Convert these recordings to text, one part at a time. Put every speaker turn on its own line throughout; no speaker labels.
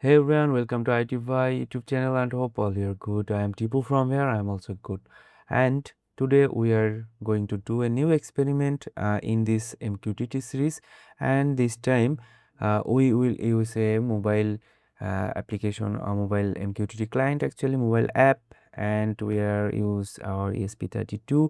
Hey everyone, welcome to IT Bhai YouTube channel and hope all you are good. I am Tipu from here. I am also good. And today we are going to do a new experiment in this MQTT series. And this time we will use a mobile application, a mobile MQTT client, actually mobile app, and we are use our ESP32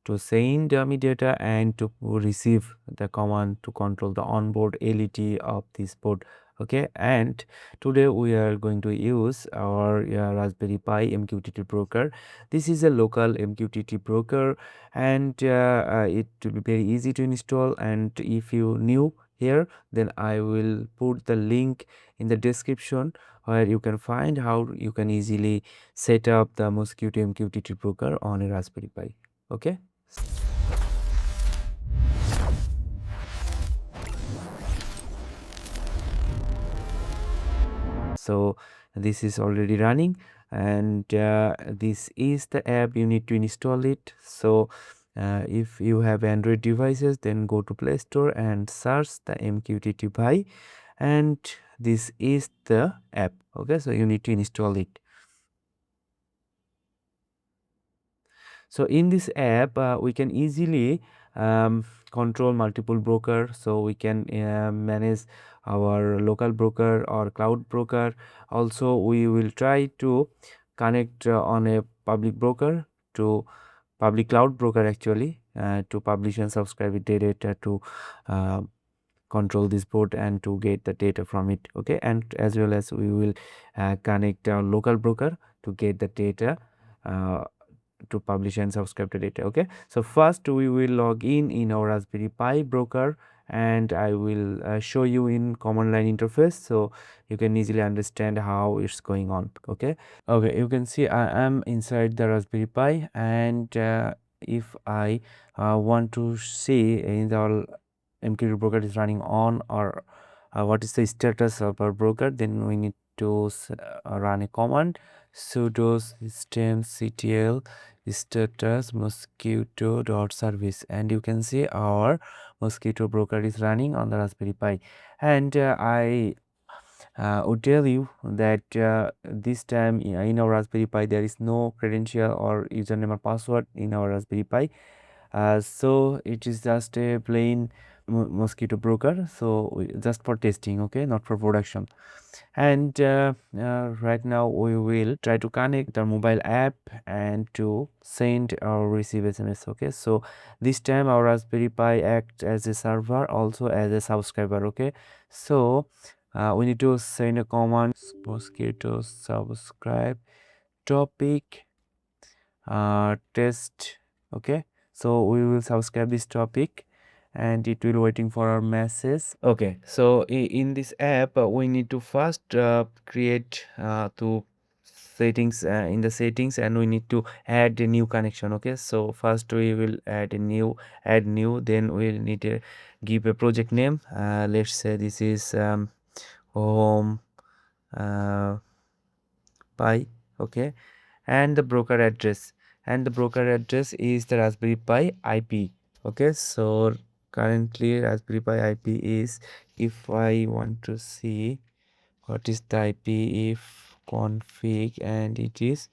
to send dummy data and to receive the command to control the onboard LED of this board. Okay, and today we are going to use our Raspberry Pi MQTT broker. This is a local MQTT broker, and it will be very easy to install. And if you new here, then I will put the link in the description where you can find how you can easily set up the Mosquitto MQTT broker on a Raspberry Pi. Okay. So this is already running, and this is the app. You need to install it. So if you have Android devices, then go to Play Store and search the MQTT Bhai, and this is the app. Okay, so you need to install it. So in this app, we can easily control multiple broker. So we can manage our local broker or cloud broker. Also, we will try to connect on a public broker to public cloud broker actually to publish and subscribe it data to uh, control this board and to get the data from it. Okay, and as well as we will connect our local broker to get the data uh, to publish and subscribe to data. Okay, so first we will log in our Raspberry Pi broker, and I will show you in command line interface so you can easily understand how it's going on. Okay, you can see I am inside the Raspberry Pi, and if I want to see in the MQTT broker is running on, or what is the status of our broker, then we need to run a command sudo systemctl status mosquitto.service, and you can see our Mosquitto broker is running on the Raspberry Pi. And I would tell you that this time in our Raspberry Pi there is no credential or username or password in our Raspberry Pi. So it is just a plain Mosquitto broker, so just for testing, okay, not for production. And right now we will try to connect our mobile app and to send or receive SMS. Okay, so this time our Raspberry Pi acts as a server, also as a subscriber. Okay, so we need to send a command Mosquitto subscribe topic test. Okay, so we will subscribe this topic and it will waiting for our message. Okay, so in this app we need to first create to settings in the settings, and we need to add a new connection. Okay, so first we will add new, then we need to give a project name. Let's say this is home pi. Okay, and the broker address, and the broker address is the Raspberry Pi IP. Okay, so currently Raspberry Pi IP is, if I want to see what is the IP, if config, and it is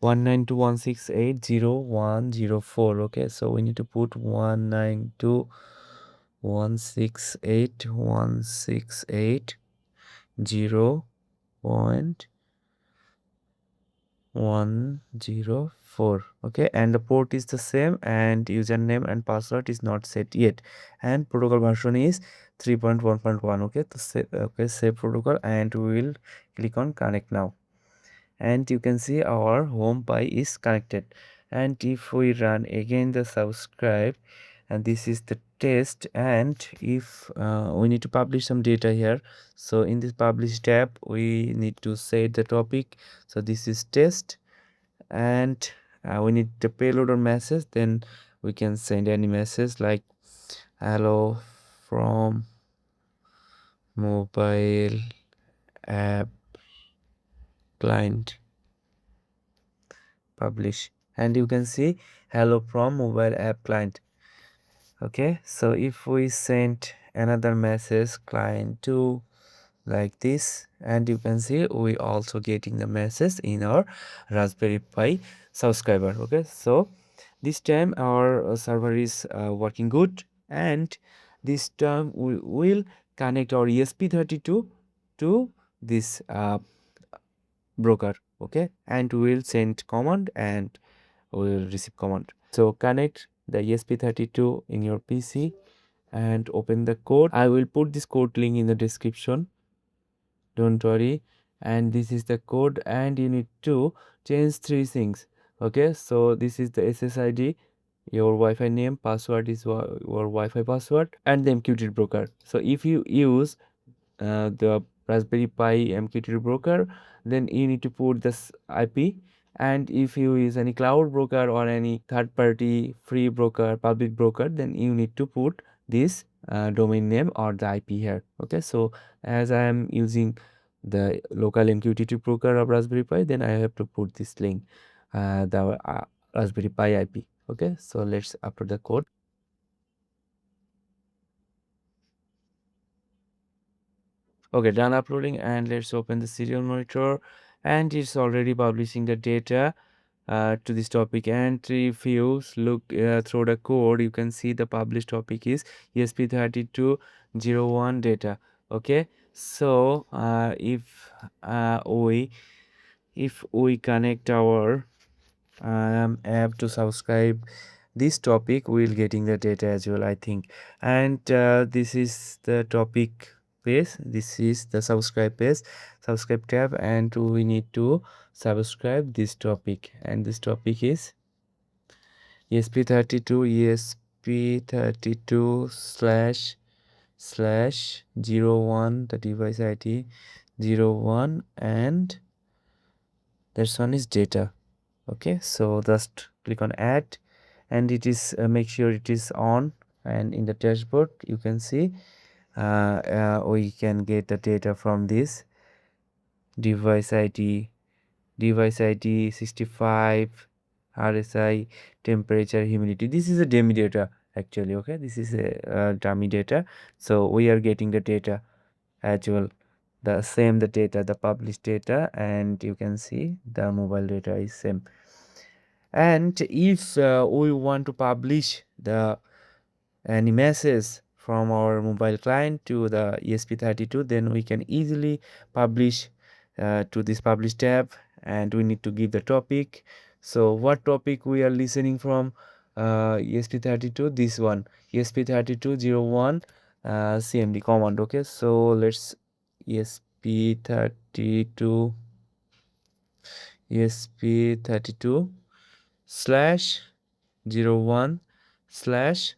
192.168.0.104. Okay, so we need to put 192.168.168.0.104. 104. Okay, and the port is the same, and username and password is not set yet, and protocol version is 3.1.1. Okay, so save protocol, and we will click on connect now, and you can see our home pi is connected. And if we run again the subscribe, and this is the test, and if we need to publish some data here, so in this publish tab we need to set the topic. So this is test, and we need the payload or message, then we can send any message like hello from mobile app client, publish, and you can see hello from mobile app client. Okay, so if we send another message client to like this, and you can see we also getting the message in our Raspberry Pi subscriber. Okay, so this time our server is working good, and this time we will connect our ESP32 to this broker. Okay, and we will send command and we will receive command. So connect the ESP32 in your PC and open the code. I will put this code link in the description, don't worry. And this is the code, and you need to change three things. Okay, so this is the SSID, your Wi-Fi name, password is your Wi-Fi password, and the MQTT broker. So if you use the Raspberry Pi MQTT broker, then you need to put this IP. And if you use any cloud broker or any third party free broker, public broker, then you need to put this domain name or the IP here. Okay, so as I am using the local MQTT broker of Raspberry Pi, then I have to put this link, the Raspberry Pi IP. Okay, so let's upload the code. Okay, done uploading, and let's open the serial monitor, and it's already publishing the data to this topic. And if you look through the code, you can see the published topic is ESP3201 data. Okay, so if we connect our app to subscribe this topic, we'll getting the data as well, I think. And this is the topic page, this is the subscribe tab, and we need to subscribe this topic, and this topic is ESP32 slash 01, the device ID 01, and this one is data. Okay, so just click on add, and it is make sure it is on, and in the dashboard you can see we can get the data from this device id 65, RSI, temperature, humidity. This is a dummy data actually. Okay, this is a dummy data, so we are getting the data as well, the data, the published data, and you can see the mobile data is same. And if we want to publish the any message from our mobile client to the ESP32, then we can easily publish to this publish tab, and we need to give the topic. So what topic we are listening from ESP32? This one, ESP3201 CMD command. Okay, so let's ESP32 slash 01 slash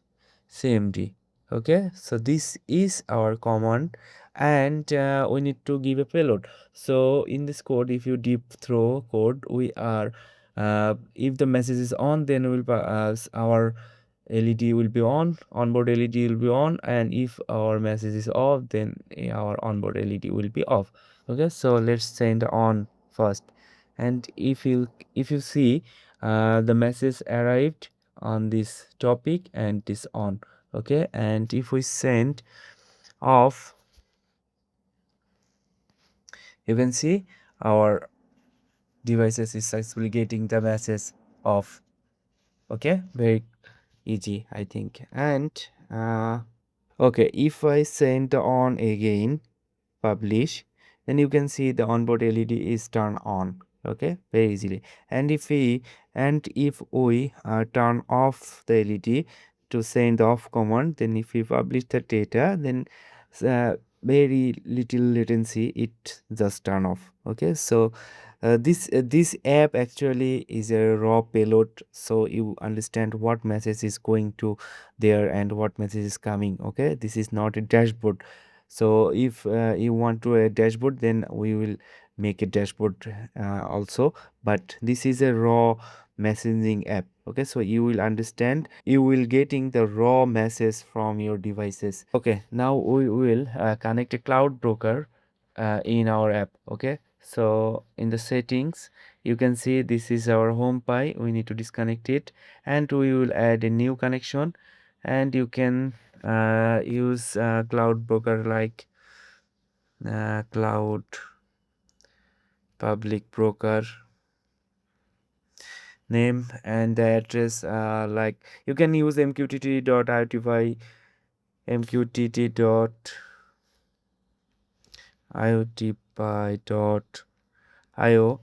cmd. Okay, so this is our command, and we need to give a payload. So in this code, if you deep throw code, we are if the message is on, then we will our LED will be onboard LED will be on, and if our message is off, then our onboard LED will be off. Okay, so let's send on first, and if you see the message arrived on this topic and this on. Okay, and if we send off, you can see our devices is successfully getting the message off. Okay, very easy, I think. And okay, if I send on again, publish, then you can see the onboard LED is turned on. Okay, very easily. And if we turn off the LED to send the off command, then if we publish the data, then very little latency, it just turn off. Okay, so this app actually is a raw payload, so you understand what message is going to there and what message is coming. Okay, this is not a dashboard. So if you want to a dashboard, then we will make a dashboard also, but this is a raw messaging app. Okay, so you will understand, you will getting the raw message from your devices. Okay, now we will connect a cloud broker in our app. Okay, so in the settings, you can see this is our home pi, we need to disconnect it, and we will add a new connection, and you can use cloud broker like cloud public broker name and the address, like you can use mqtt.iot mqtt.iot.io.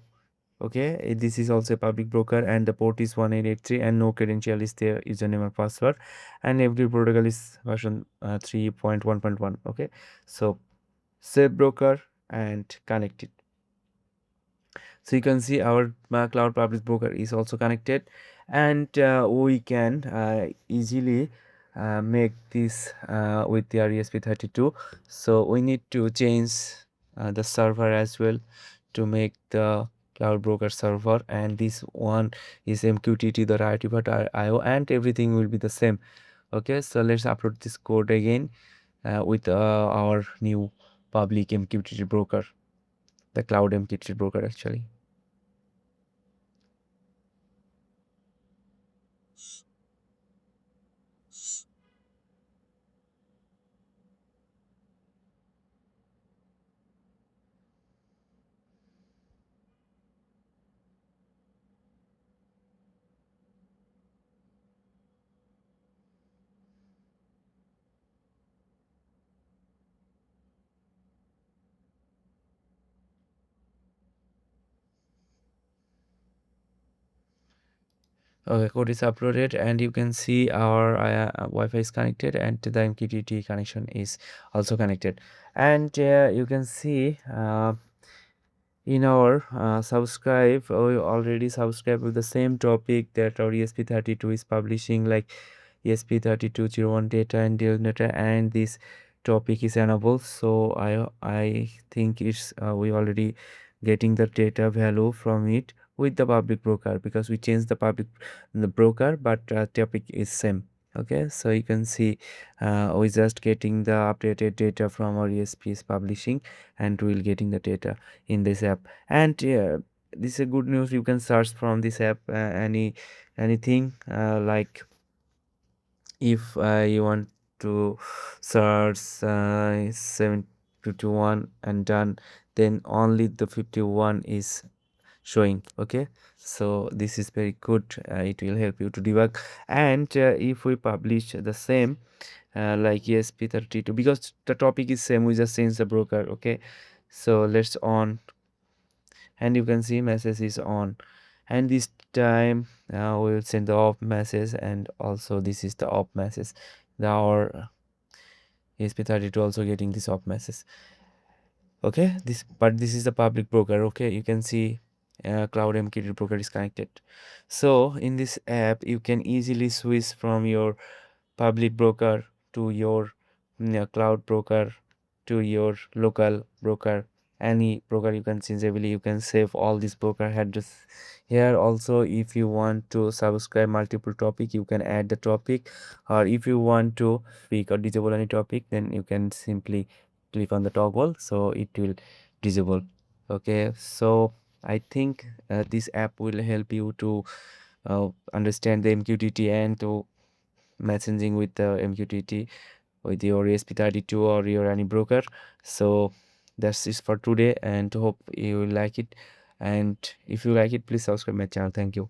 Okay, this is also a public broker and the port is 1883 and no credential is there, username or password, and every protocol is version 3.1.1. Okay, so save broker and connect it. So you can see our cloud public broker is also connected, and we can easily make this with the ESP32. So we need to change the server as well to make the cloud broker server, and this one is mqtt.iot.io and everything will be the same. Okay, so let's upload this code again with our new public MQTT broker, the cloud MQTT broker actually. Okay, code is uploaded and you can see our Wi-Fi is connected and the MQTT connection is also connected. And you can see in our subscribe, we already subscribed with the same topic that our ESP32 is publishing, like ESP3201 data and data, and this topic is enabled. So I think it's we already getting the data value from it with the public broker, because we changed the broker, but topic is same. Okay, so you can see we just getting the updated data from our ESP is publishing, and we'll getting the data in this app. And this is a good news, you can search from this app anything, like if you want to search 751 and done, then only the 51 is showing. Okay, so this is very good, it will help you to debug. And if we publish the same like ESP32, because the topic is same, we just change the broker. Okay, so let's on, and you can see message is on, and this time we will send the off message, and also this is the off message. Our ESP32 also getting this off message. Okay, this is the public broker. Okay, you can see cloud MQTT broker is connected. So in this app you can easily switch from your public broker to your cloud broker to your local broker. Any broker you can change easily. You can save all these broker address here. Also, if you want to subscribe multiple topic, you can add the topic, or if you want to pick or disable any topic, then you can simply click on the toggle, so it will disable. Okay, so I think this app will help you to understand the MQTT and to messaging with the MQTT with your ESP32 or your any broker. So that's it for today, and hope you will like it. And if you like it, please subscribe my channel. Thank you.